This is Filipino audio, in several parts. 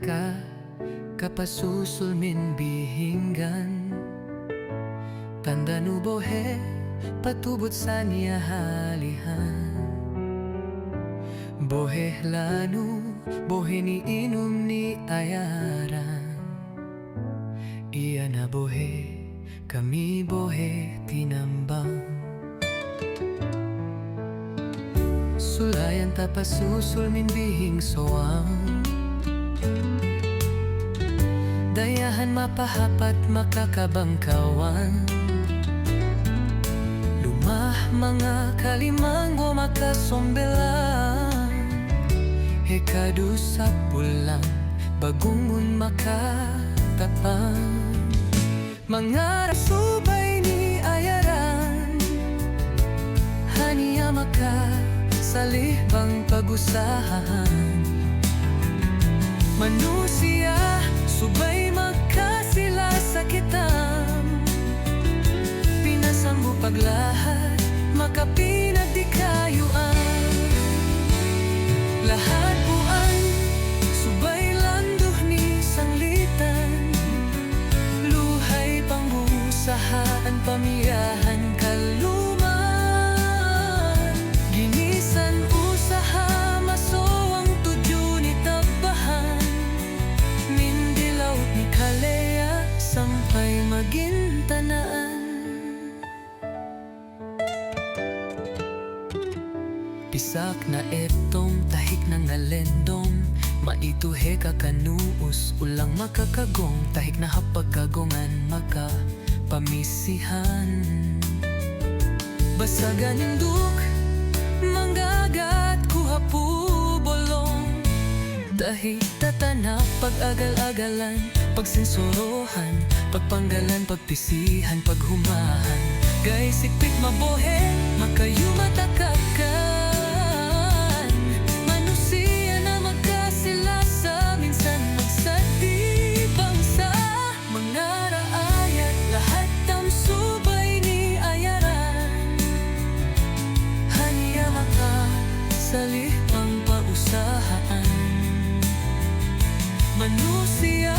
ka kapasusulmin bihinggan tanda nubohe patubot sa niya halihan bohe lanu bohe ni inum ni ayaran iya na bohe kami bohe tinambang sulayan tapasusulmin bihing soang dayahan mapahapat makakabangkawan lumah mga kalimang o makasombelang hekadu sa pulang bagungon makatapang mga rasubay ni ayaran haniya makasalih bang pag-usahan manusia subay magkasila sa kitam pinasang mo paglahat makapinagdikayuan lahat buan subay landuh ni sanglitan luhay pangbusahan pamiyahan kaluman ginisan usaha masoang tudyo ni tabahan ni kalea sampai magintanaan pisak na etong tahik na ngalendong maituhe kakanuus ulang makakagong tahik na hapagkagongan makapamisihan basagan induk manggagat kuhapu bolong dahil tatana pag-agal-agalan pagsensurohan pagpanggalan pagpisihan paghumahan gay sikpik mabohe makayumatakakan manusia na magkasila sa minsan magsadi bangsa mga raayat lahat tamsubay ni ayaran haniya makasalih ang pausahaan manusia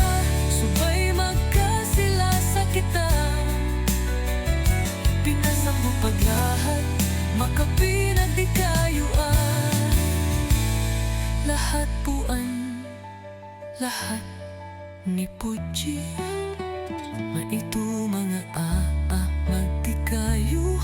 subay magkasila sa kita pinasang mo paglahat makapinagdikayuan lahat puan lahat ni puji maitu mga magdikayuh